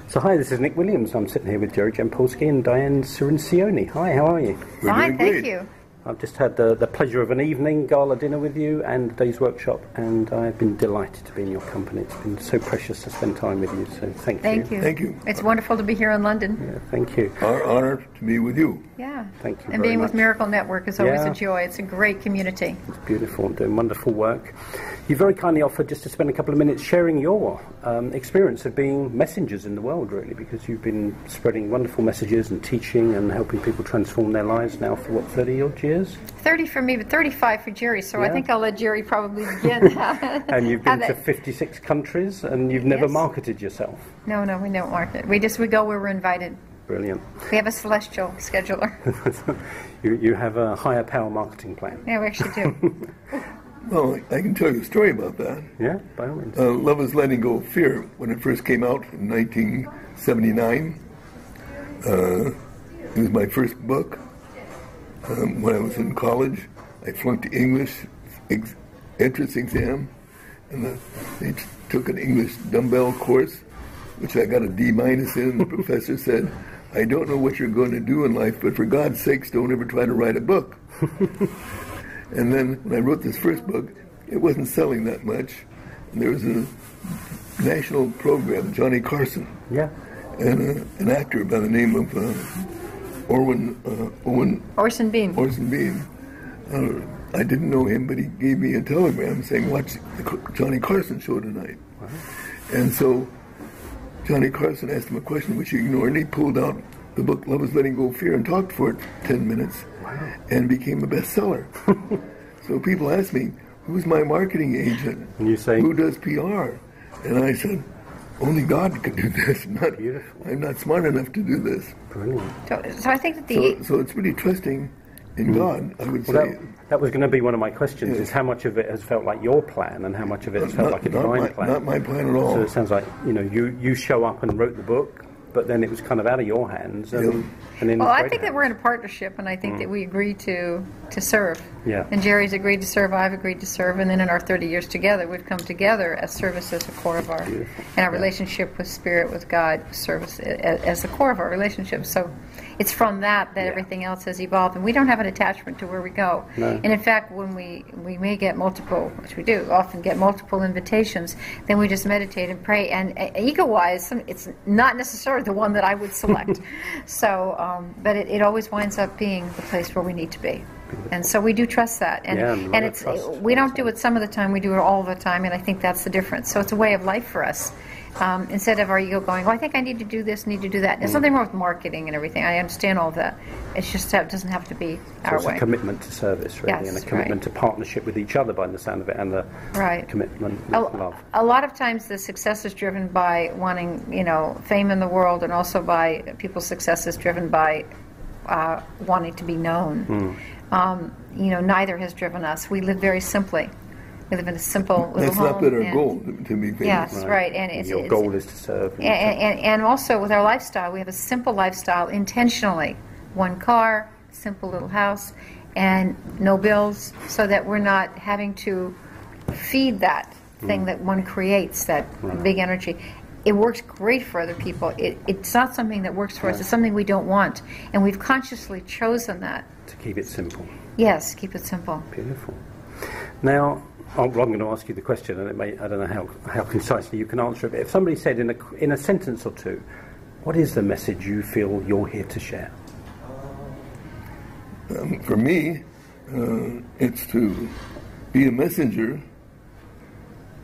So hi, this is Nick Williams. I'm sitting here with Jerry Jampolsky and Diane Cirincione. Hi, how are you? Fine, thank you. I've just had the pleasure of an evening gala dinner with you and a day's workshop, and I've been delighted to be in your company. It's been so precious to spend time with you, so thank you. Thank you. Thank you. It's wonderful to be here in London. Yeah, thank you. Our honor to be with you. Yeah. Thank you And very being much. with Miracle Network is always a joy. It's a great community. It's beautiful, doing wonderful work. You very kindly offered just to spend a couple of minutes sharing your experience of being messengers in the world, really, because you've been spreading wonderful messages and teaching and helping people transform their lives now for, what, 30-odd years? 30 for me, but 35 for Jerry, so I Yeah. think I'll let Jerry probably begin. And you've been to 56 countries, and you've never Yes. marketed yourself. No, we don't market. We go where we're invited. Brilliant. We have a celestial scheduler. You have a higher power marketing plan. Yeah, we actually do. Well, I can tell you a story about that. Yeah, by all means. Love is Letting Go of Fear, when it first came out in 1979. It was my first book. When I was in college, I flunked the English entrance exam, and they took an English dumbbell course, which I got a D- in. The professor said, "I don't know what you're going to do in life, but for God's sakes, don't ever try to write a book." And then when I wrote this first book, it wasn't selling that much. And there was a national program, Johnny Carson, Yeah. and an actor by the name of Orson Bean. Orson Bean. I didn't know him, but he gave me a telegram saying, "Watch the Johnny Carson show tonight." Wow. And so Johnny Carson asked him a question which he ignored, and he pulled out the book Love is Letting Go of Fear and talked for 10 minutes. Wow. And became a bestseller. So people ask me, "Who's my marketing agent? And you say, who does PR?" And I said, "Only God could do this. Beautiful. I'm not smart enough to do this." Brilliant. So I think that So it's really trusting in God, I would Well, say. that was going to be one of my questions, is how much of it has felt like your plan and how much of it has felt like a divine plan? Not my plan at all. So it sounds like, you show up and wrote the book, but then it was kind of out of your hands. And in Well, I great think that hands. we're in a partnership, and I think that we agreed to serve. Yeah. And Jerry's agreed to serve, I've agreed to serve, and then in our 30 years together, we've come together as service as the core of our, and our relationship with Spirit, with God, service as the core of our relationship. So it's from that everything else has evolved, and we don't have an attachment to where we go. No. And in fact, when we may get multiple, which we do, often get multiple invitations, then we just meditate and pray, and ego-wise, it's not necessarily the one that I would select. So, but it always winds up being the place where we need to be. And so we do trust that, and it's we don't do it some of the time, we do it all the time, and I think that's the difference. So it's a way of life for us. Instead of our ego going, "Oh, I think I need to do this, need to do that." There's something wrong with marketing and everything. I understand all of that. It's just that it doesn't have to be our it's way. a commitment to service, really, Yes, and a commitment to partnership with each other by the sound of it, and a commitment with love. A lot of times the success is driven by wanting, fame in the world, and also by people's success is driven by wanting to be known. Neither has driven us. We live very simply. We live in a simple little That's home. not been our goal, to be famous. Yes, right. And Your goal is to serve. and also with our lifestyle, we have a simple lifestyle intentionally. One car, simple little house, and no bills, so that we're not having to feed that thing that one creates, that big energy. It works great for other people. It's not something that works for us. It's something we don't want. And we've consciously chosen that. To keep it simple. Yes, keep it simple. Beautiful. Now, I'm going to ask you the question, and I don't know how concisely you can answer it, but if somebody said in a sentence or two, what is the message you feel you're here to share? For me, it's to be a messenger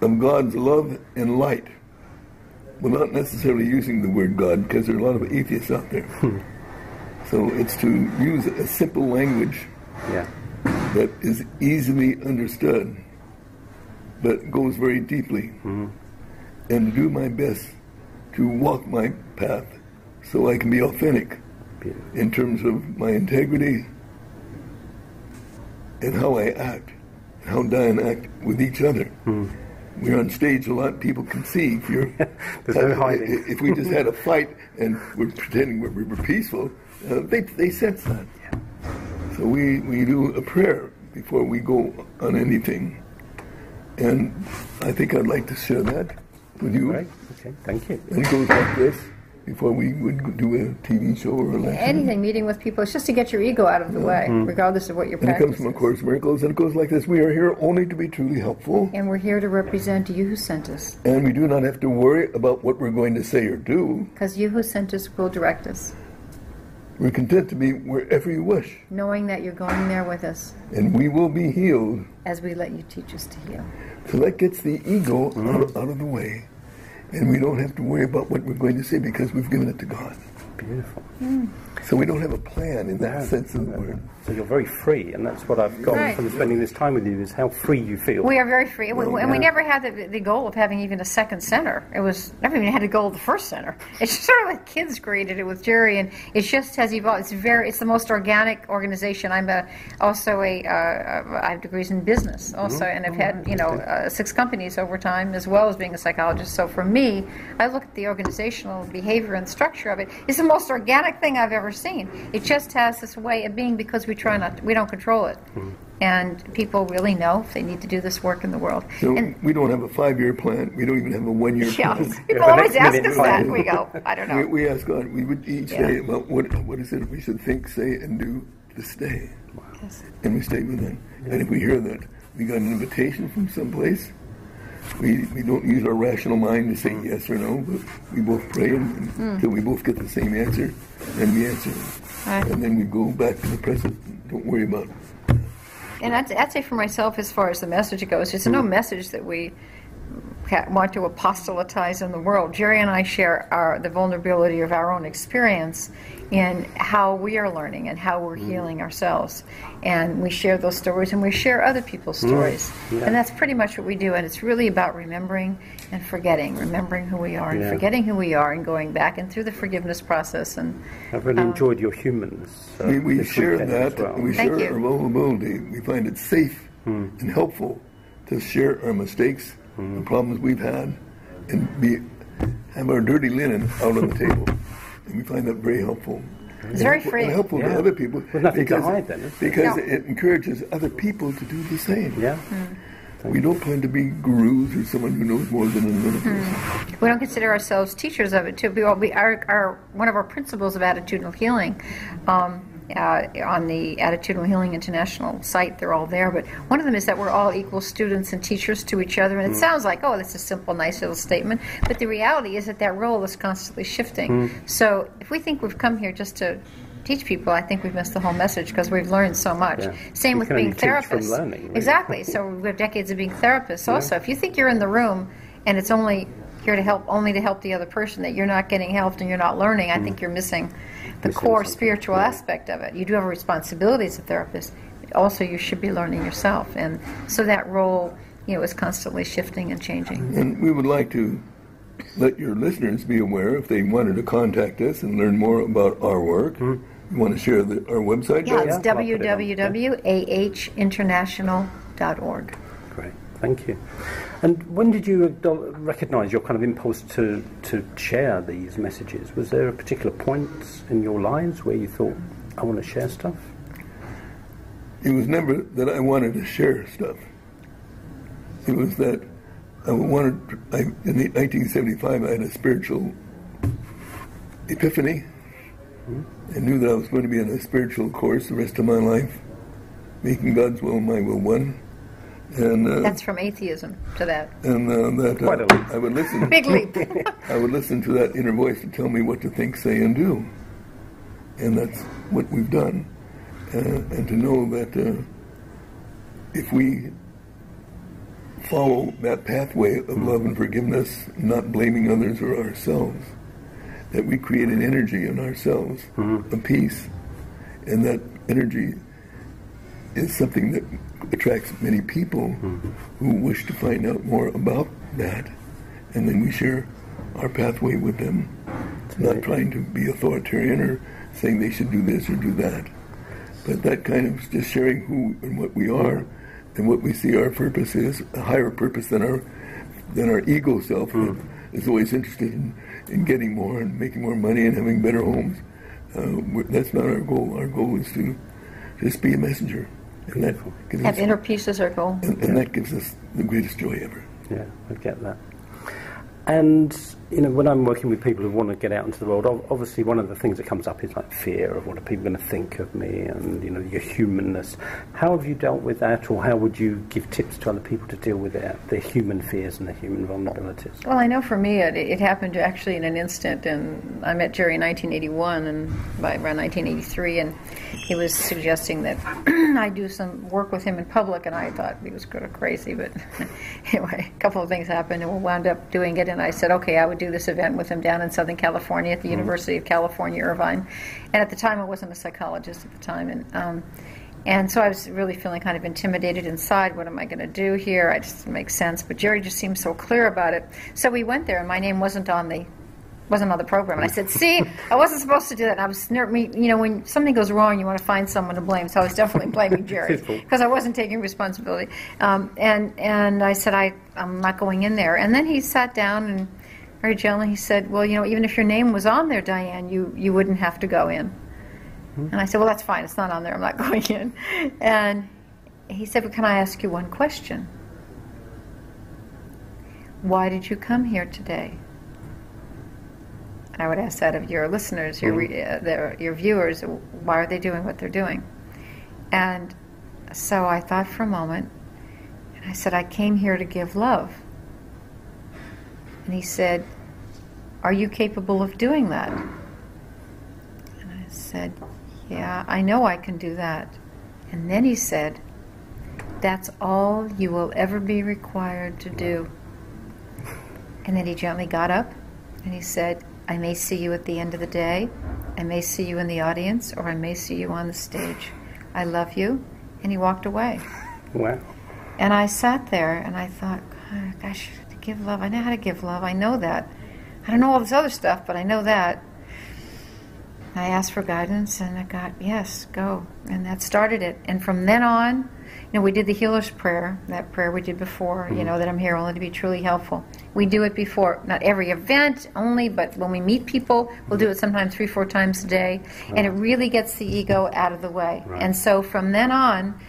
of God's love and light, without necessarily using the word God, because there are a lot of atheists out there. So it's to use a simple language that is easily understood, but goes very deeply, and do my best to walk my path so I can be authentic in terms of my integrity and how I act, and how Diane act with each other. We're on stage a lot, people can see. There's no hiding. If we just had a fight and we're pretending we were peaceful, they sense that. So we do a prayer before we go on anything. And I think I'd like to share that with you. Great. Okay, thank you. And it goes like this. before we would do a TV show or a lesson. Anything, meeting with people, it's just to get your ego out of the way, regardless of what your And it practice comes from A is. Course in Miracles, and it goes like this: we are here only to be truly helpful, And we're here to represent you who sent us, and we do not have to worry about what we're going to say or do. because you who sent us will direct us, We're content to be wherever you wish, knowing that you're going there with us and we will be healed. as we let you teach us to heal. So that gets the ego out of the way, and we don't have to worry about what we're going to say because we've given it to God. Beautiful. So we don't have a plan in that sense of the word. So you're very free, and that's what I've got Right. from spending this time with you, is how free you feel. We are very free, and we yeah. never had the goal of having even a second center. It was never even had a goal of the first center. It's just sort of like kids created it with Jerry, and it just has evolved. It's the most organic organization. I have degrees in business also, and I've had 6 companies over time, as well as being a psychologist. So for me, I look at the organizational behavior and structure of it. It's the most organic thing I've ever seen. It just has this way of being because we don't control it. And people really know if they need to do this work in the world. So And we don't have a 5-year plan. We don't even have a 1-year yeah, plan. people always next ask minute us that. plan. We go, I don't know. We ask God. We would each say about what is it we should think, say, and do to stay. Yes. And we stay with it. And if we hear that we got an invitation from someplace, we don't use our rational mind to say yes or no, but we both pray until we both get the same answer, and we answer. Right. And then we go back to the present. Don't worry about it. And I'd say for myself, as far as the message goes, it's no message that we want to apostolatize in the world. Jerry and I share the vulnerability of our own experience in how we are learning and how we're healing ourselves. And we share those stories, and we share other people's stories. Yeah. And that's pretty much what we do. And it's really about remembering and forgetting, remembering who we are and forgetting who we are, and going back and through the forgiveness process. And I've really enjoyed your humanness. We this share weekend as that. well. We Thank share you. our vulnerability. We find it safe and helpful to share our mistakes, the problems we've had, and have our dirty linen out on the table. And we find that very helpful. It's very freeing. And helpful to other people. With nothing to hide then, isn't it? Because No. it encourages other people to do the same. Yeah. We don't plan to be gurus or someone who knows more than another person. we don't consider ourselves teachers of it, too. One of our principles of attitudinal healing, on the Attitudinal Healing International site, they're all there, but one of them is that we're all equal students and teachers to each other. And it sounds like, oh, that's a simple, nice little statement, but the reality is that role is constantly shifting. So if we think we've come here just to teach people, I think we've missed the whole message, because we've learned so much. Yeah. Same You with can being only teach from therapists. learning, really. Exactly. So we have decades of being therapists also. If you think you're in the room and it's only here to help, only to help the other person, that you're not getting helped and you're not learning, I think you're missing the core something, spiritual aspect of it. You do have a responsibility as a therapist, but also you should be learning yourself. And so that role, is constantly shifting and changing. And we would like to let your listeners be aware, if they wanted to contact us and learn more about our work. You want to share our website? Yeah, Diane? it's www.ahinternational.org. Great, thank you. And when did you recognise your kind of impulse to share these messages? Was there a particular point in your lives where you thought, I want to share stuff? It was never that I wanted to share stuff. It was that in 1975, I had a spiritual epiphany. I knew that I was going to be on a spiritual course the rest of my life, making God's will my will one. And That's from atheism to that. and Quite a leap. I would listen. Big leap. I would listen to that inner voice to tell me what to think, say, and do. And that's what we've done. And to know that if we follow that pathway of love and forgiveness, not blaming others or ourselves, that we create an energy in ourselves of peace. And that energy is something that attracts many people who wish to find out more about that. And then we share our pathway with them, not trying to be authoritarian or saying they should do this or do that. But that kind of just sharing who and what we are and what we see our purpose is, a higher purpose than our ego self that is always interested in getting more and making more money and having better homes. That's not our goal. Our goal is to just be a messenger. And that gives Have us, inner peace as our goal. and that gives us the greatest joy ever. Yeah, I get that. And when I'm working with people who want to get out into the world, obviously one of the things that comes up is like fear of what are people going to think of me, and your humanness. How have you dealt with that, or how would you give tips to other people to deal with their human fears and their human vulnerabilities? Well, I know for me it happened actually in an instant, and I met Jerry in 1981, and by around 1983, and he was suggesting that I do some work with him in public, and I thought he was kind of crazy, but anyway, a couple of things happened, and we wound up doing it, and I said, okay, I would do this event with him down in Southern California at the University of California, Irvine, and at the time I wasn't a psychologist at the time, and so I was really feeling kind of intimidated inside. What am I going to do here? It just didn't make sense, but Jerry just seemed so clear about it. So we went there, and my name wasn't on the program. And I said, see, I wasn't supposed to do that. And I was, when something goes wrong, you want to find someone to blame. So I was definitely blaming Jerry because I wasn't taking responsibility. And I said, I'm not going in there. And then he sat down and very gently he said, well, even if your name was on there, Diane, you wouldn't have to go in. And I said, well, that's fine. It's not on there. I'm not going in. And he said, well, can I ask you one question? Why did you come here today? I would ask that of your listeners, your viewers. Why are they doing what they're doing? And so I thought for a moment, and I said, I came here to give love. And he said, are you capable of doing that? And I said, yeah, I know I can do that. And then he said, that's all you will ever be required to do. And then he gently got up and he said, I may see you at the end of the day, I may see you in the audience, or I may see you on the stage. I love you. And he walked away. Wow. And I sat there and I thought, gosh, to give love, I know how to give love, I know that. I don't know all this other stuff, but I know that. I asked for guidance and I got, yes, go. And that started it. And from then on, we did the healer's prayer, that prayer we did before, that I'm here only to be truly helpful. We do it before, not every event only, but when we meet people, we'll do it sometimes 3-4 times a day. And it really gets the ego out of the way. Right. And so from then on,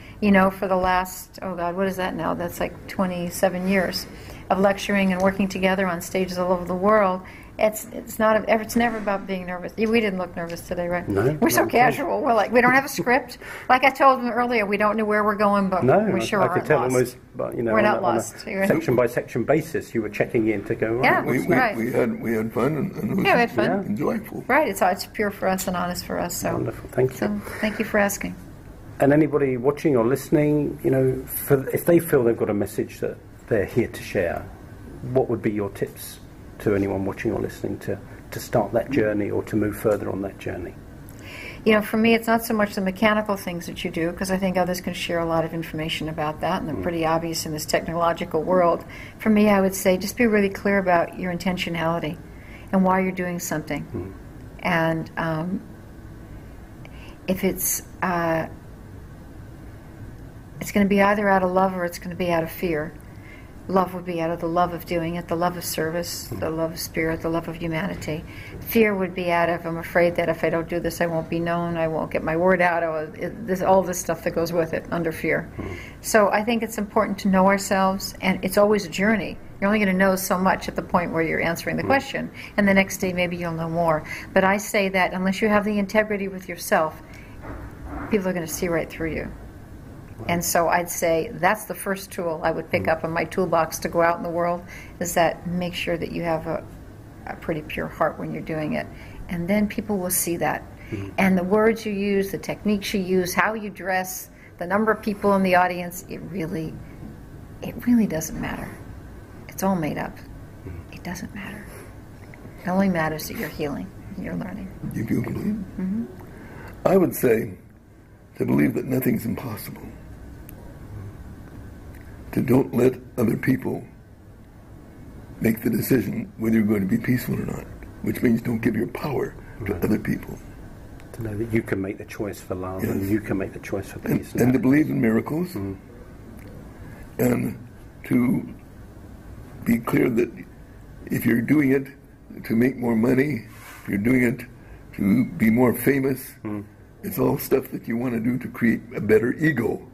for the last, oh God, what is that now? That's like 27 years of lecturing and working together on stages all over the world. It's never about being nervous. We didn't look nervous today, right? No. We're so casual. We're like, we don't have a script. Like I told them earlier, we don't know where we're going, but we sure aren't lost. I could tell almost, but we're not lost. On a section by section basis, you were checking in to go. Right, yeah, we had fun and it was we had fun. Enjoyable. Right, it's pure for us and honest for us. So wonderful, thank you. So thank you for asking. And anybody watching or listening, if they feel they've got a message that they're here to share, what would be your tips to anyone watching or listening to start that journey or to move further on that journey? For me, it's not so much the mechanical things that you do, because I think others can share a lot of information about that, and they're pretty obvious in this technological world. For me, I would say just be really clear about your intentionality and why you're doing something. And if it's going to be either out of love or it's going to be out of fear. Love would be out of the love of doing it, the love of service, the love of spirit, the love of humanity. Fear would be out of, I'm afraid that if I don't do this, I won't be known, I won't get my word out, all this stuff that goes with it under fear. So I think it's important to know ourselves, and it's always a journey. You're only going to know so much at the point where you're answering the question, and the next day maybe you'll know more. But I say that unless you have the integrity with yourself, people are going to see right through you. And so I'd say that's the first tool I would pick up in my toolbox to go out in the world, is that make sure that you have a pretty pure heart when you're doing it. And then people will see that. And the words you use, the techniques you use, how you dress, the number of people in the audience, it really doesn't matter. It's all made up. It doesn't matter. It only matters that you're healing and you're learning. You do believe? I would say to believe that nothing's impossible. To don't let other people make the decision whether you're going to be peaceful or not, which means don't give your power to other people. To know that you can make the choice for love, and you can make the choice for peace. And to believe in miracles, and to be clear that if you're doing it to make more money, if you're doing it to be more famous, it's all stuff that you want to do to create a better ego.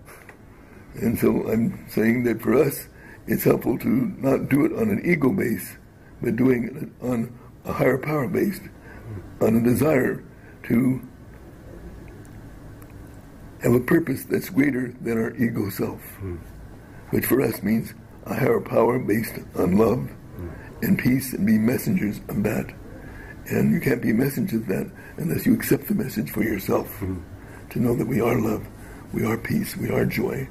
And so I'm saying that for us, it's helpful to not do it on an ego base, but doing it on a higher power based, on a desire to have a purpose that's greater than our ego self, which for us means a higher power based on love and peace, and be messengers of that. And you can't be messengers of that unless you accept the message for yourself, to know that we are love, we are peace, we are joy.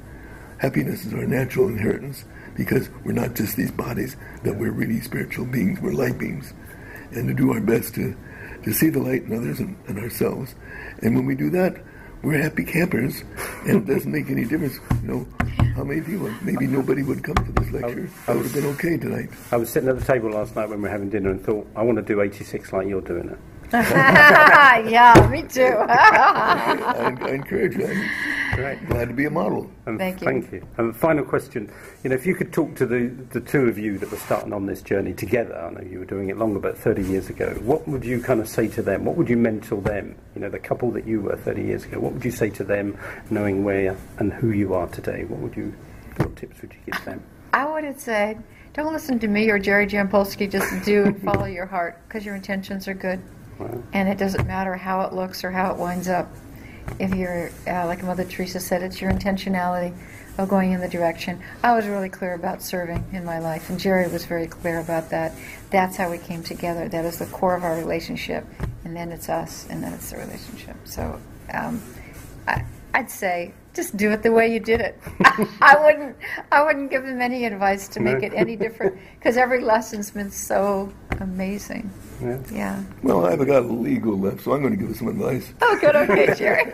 Happiness is our natural inheritance, because we're not just these bodies, that we're really spiritual beings, we're light beings. And to do our best to see the light in others and ourselves. And when we do that, we're happy campers, and it doesn't make any difference, how many people, maybe nobody would come to this lecture. I would have been okay tonight. I was sitting at the table last night when we were having dinner and thought, I want to do 86 like you're doing it. Yeah, me too. I encourage you. I'm glad to be a model. And thank you. Thank you. And the final question, if you could talk to the two of you that were starting on this journey together, I know you were doing it longer, but 30 years ago, what would you kind of say to them? What would you mentor them? The couple that you were 30 years ago, what would you say to them, knowing where and who you are today? What tips would you give them? I would have said, don't listen to me or Jerry Jampolsky, just do and follow your heart, because your intentions are good. Wow. And it doesn't matter how it looks or how it winds up. If you're, like Mother Teresa said, it's your intentionality of going in the direction. I was really clear about serving in my life, and Jerry was very clear about that. That's how we came together. That is the core of our relationship, and then it's us, and then it's the relationship. So I'd say, just do it the way you did it. I wouldn't give them any advice to make it any different, because every lesson's been so amazing. Yeah. Well, I haven't got a little ego left, so I'm going to give you some advice. Oh, good. Okay, Jerry.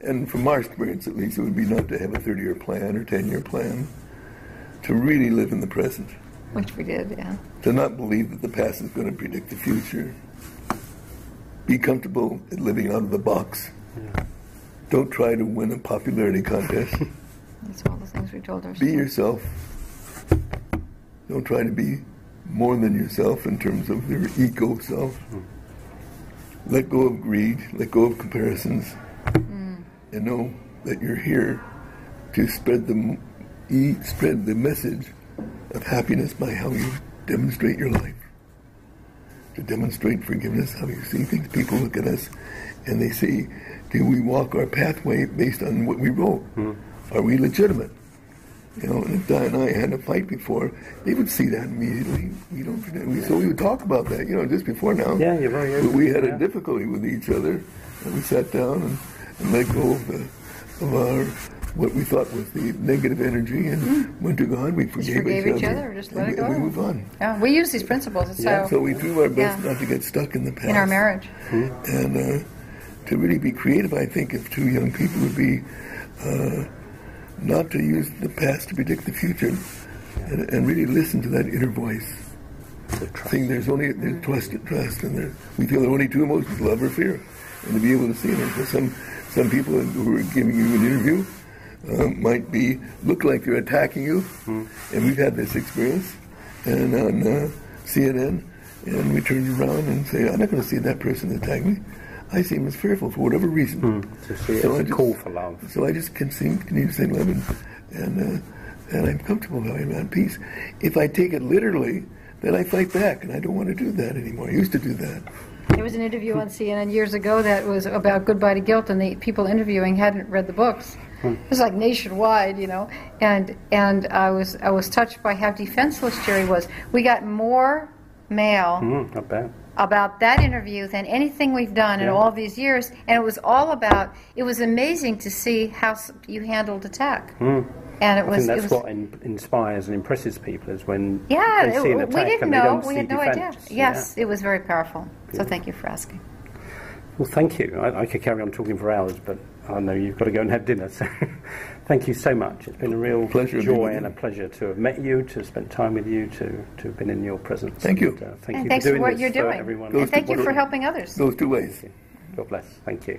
And from our experience, at least, it would be not to have a 30-year plan or 10-year plan, to really live in the present. Which we did, yeah. To not believe that the past is going to predict the future. Be comfortable at living out of the box. Yeah. Don't try to win a popularity contest. That's all the things we told ourselves. Be yourself. Don't try to be more than yourself in terms of your ego self. Let go of greed, let go of comparisons, and know that you're here to spread the message of happiness by how you demonstrate your life. To demonstrate forgiveness, how you see things. People look at us and they say, do we walk our pathway based on what we wrote? Are we legitimate? And if Diane and I had a fight before, they would see that immediately. So we would talk about that, just before now. Yeah, you're right. But we had a difficulty with each other, and we sat down and let go of our what we thought was the negative energy, and went to God. We forgave each other. Just let it go. And we move on. Yeah, we use these principles. So we do our best not to get stuck in the past. In our marriage. And to really be creative, I think, if two young people would be not to use the past to predict the future, and really listen to that inner voice. Saying there's trust, and we feel there are only two emotions, love or fear, and to be able to see it. And for some people who are giving you an interview might look like they're attacking you, and we've had this experience, and on CNN, and we turn around and say, I'm not going to see that person attack me. I see him as fearful for whatever reason. So I just call for love. So I just continue to say love, and I'm comfortable now. I'm at peace. If I take it literally, then I fight back, and I don't want to do that anymore. I used to do that. There was an interview on CNN years ago that was about Goodbye to Guilt, and the people interviewing hadn't read the books. It was like nationwide, and I was touched by how defenseless Jerry was. We got more mail. Not bad. About that interview than anything we've done in all these years, and it was all about. It was amazing to see how you handled attack, and I think that's what inspires and impresses people is when they see an attack we didn't and know. they don't We see had no defense. idea. Yes, it was very powerful. So thank you for asking. Well, thank you. I could carry on talking for hours, but I know you've got to go and have dinner. So thank you so much. It's been a real joy and a pleasure to have met you, to have spent time with you, to have been in your presence. Thank you. And thanks for what you're doing. Everyone. And thank you for helping others. Those two ways. God bless. Thank you.